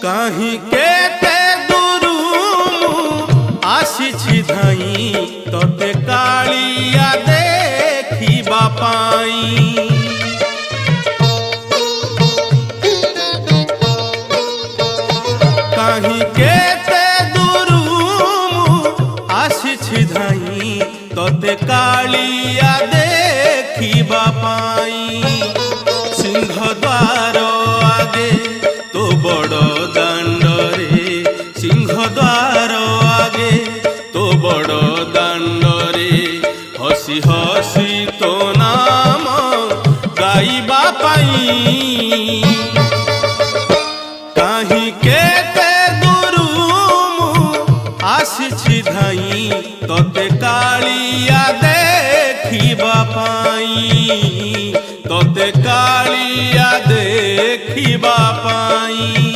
कहीं केते दूरू आसी धाई तोते कालिया देखिबा पाई। कहीं केते दूरू आसी धाई तोते कालिया देखिबा पाई। सिंह द्वार आगे तो बड़ दांडरे, सिंह द्वार आगे तो बड़ दांडरे हसी हसी तो नाम गाइबा पाई। कहीं केते दूरू आसी धाई तोते कालिया देखिबा पाई, तोते कालिया देखिबा पाई।